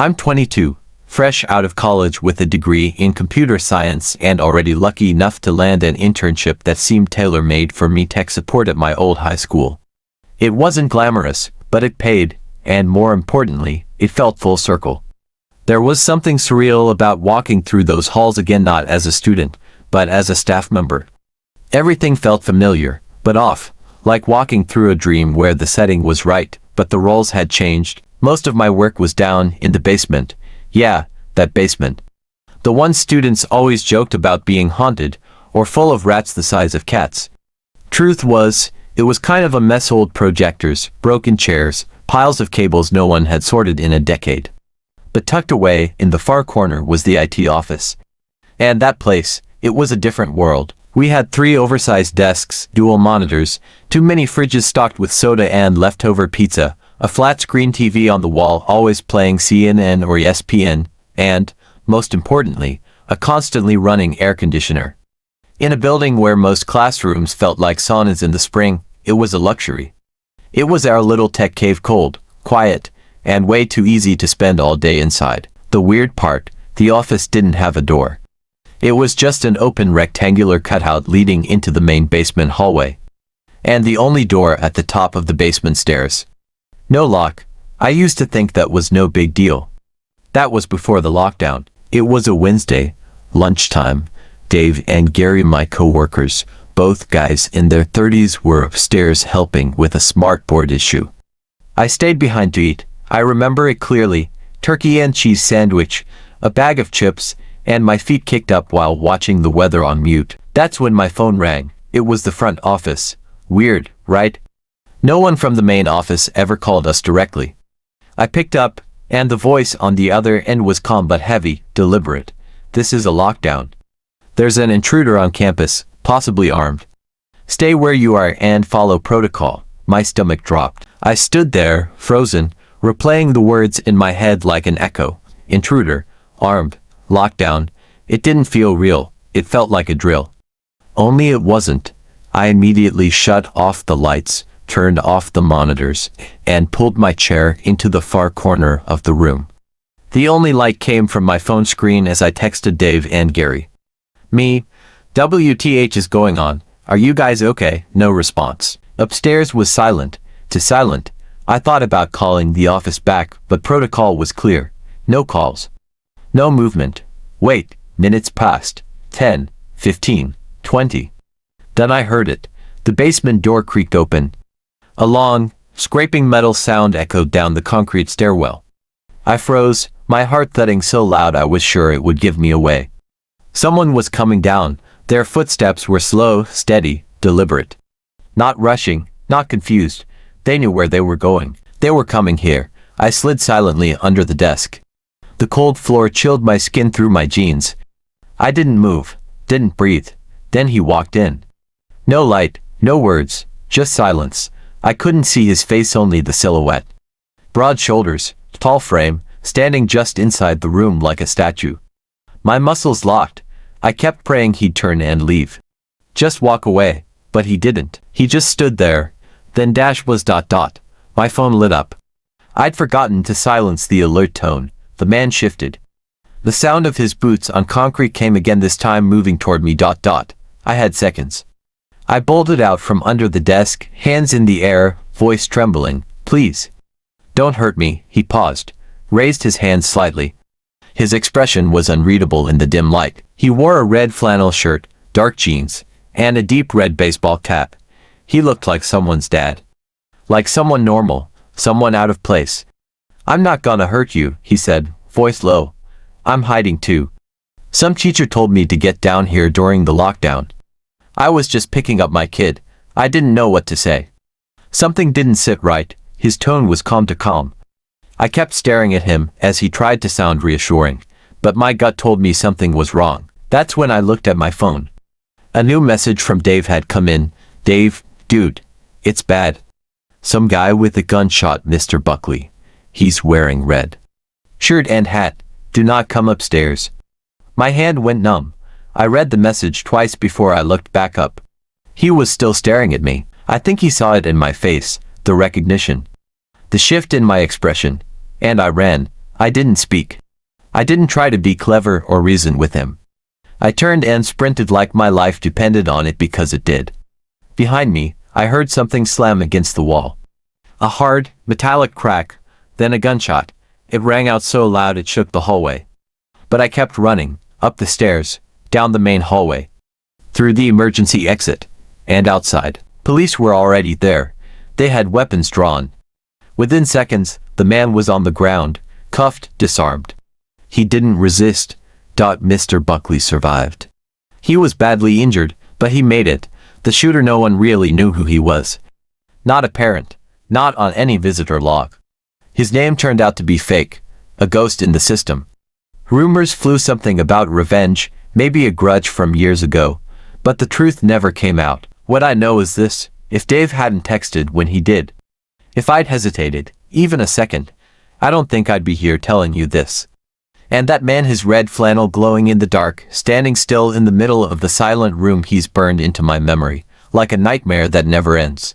I'm 22, fresh out of college with a degree in computer science and already lucky enough to land an internship that seemed tailor-made for me tech support at my old high school. It wasn't glamorous, but it paid, and more importantly, it felt full circle. There was something surreal about walking through those halls again, not as a student, but as a staff member. Everything felt familiar, but off, like walking through a dream where the setting was right, but the roles had changed. Most of my work was down in the basement. Yeah, that basement. The one students always joked about being haunted, or full of rats the size of cats. Truth was, it was kind of a mess: old projectors, broken chairs, piles of cables no one had sorted in a decade. But tucked away in the far corner was the IT office. And that place, it was a different world. We had 3 oversized desks, dual monitors, 2 mini fridges stocked with soda and leftover pizza, a flat-screen TV on the wall always playing CNN or ESPN, and, most importantly, a constantly running air conditioner. In a building where most classrooms felt like saunas in the spring, it was a luxury. It was our little tech cave, cold, quiet, and way too easy to spend all day inside. The weird part, the office didn't have a door. It was just an open rectangular cutout leading into the main basement hallway. And the only door at the top of the basement stairs. No lock. I used to think that was no big deal. That was before the lockdown. It was a Wednesday, lunchtime. Dave and Gary, my co-workers, both guys in their 30s, were upstairs helping with a smartboard issue. I stayed behind to eat. I remember it clearly. Turkey and cheese sandwich, a bag of chips, and my feet kicked up while watching the weather on mute. That's when my phone rang. It was the front office. Weird, right? No one from the main office ever called us directly. I picked up, and the voice on the other end was calm but heavy, deliberate. This is a lockdown. There's an intruder on campus, possibly armed. Stay where you are and follow protocol. My stomach dropped. I stood there, frozen, replaying the words in my head like an echo. Intruder, armed, lockdown. It didn't feel real. It felt like a drill. Only it wasn't. I immediately shut off the lights, turned off the monitors, and pulled my chair into the far corner of the room. The only light came from my phone screen as I texted Dave and Gary. Me, WTH is going on. Are you guys okay? No response. Upstairs was silent. To silent. I thought about calling the office back, but protocol was clear. No calls. No movement. Wait, minutes passed. 10, 15, 20. Then I heard it. The basement door creaked open. A long, scraping metal sound echoed down the concrete stairwell. I froze, my heart thudding so loud I was sure it would give me away. Someone was coming down. Their footsteps were slow, steady, deliberate. Not rushing, not confused. They knew where they were going. They were coming here. I slid silently under the desk. The cold floor chilled my skin through my jeans. I didn't move, didn't breathe. Then he walked in. No light, no words, just silence. I couldn't see his face, only the silhouette. Broad shoulders, tall frame, standing just inside the room like a statue. My muscles locked. I kept praying he'd turn and leave. Just walk away, but he didn't. He just stood there. Then dash was ... My phone lit up. I'd forgotten to silence the alert tone. The man shifted. The sound of his boots on concrete came again, this time moving toward me ... I had seconds. I bolted out from under the desk, hands in the air, voice trembling. Please. Don't hurt me. He paused, raised his hands slightly. His expression was unreadable in the dim light. He wore a red flannel shirt, dark jeans, and a deep red baseball cap. He looked like someone's dad. Like someone normal, someone out of place. I'm not gonna hurt you, he said, voice low. I'm hiding too. Some teacher told me to get down here during the lockdown. I was just picking up my kid. I didn't know what to say. Something didn't sit right. His tone was calm to calm. I kept staring at him as he tried to sound reassuring, but my gut told me something was wrong. That's when I looked at my phone. A new message from Dave had come in. Dave, dude, it's bad. Some guy with a gun shot Mr. Buckley. He's wearing red shirt and hat. Do not come upstairs. My hand went numb. I read the message twice before I looked back up. He was still staring at me. I think he saw it in my face, the recognition, the shift in my expression. And I ran. I didn't speak. I didn't try to be clever or reason with him. I turned and sprinted like my life depended on it because it did. Behind me, I heard something slam against the wall. A hard, metallic crack, then a gunshot. It rang out so loud it shook the hallway. But I kept running, up the stairs, down the main hallway, through the emergency exit, and outside. Police were already there. They had weapons drawn. Within seconds, the man was on the ground, cuffed, disarmed. He didn't resist. Mr. Buckley survived. He was badly injured, but he made it. The shooter, no one really knew who he was. Not apparent, not on any visitor log. His name turned out to be fake, a ghost in the system. Rumors flew something about revenge, maybe a grudge from years ago, but the truth never came out. What I know is this: if Dave hadn't texted when he did, if I'd hesitated, even a second, I don't think I'd be here telling you this. And that man, his red flannel glowing in the dark, standing still in the middle of the silent room, he's burned into my memory, like a nightmare that never ends.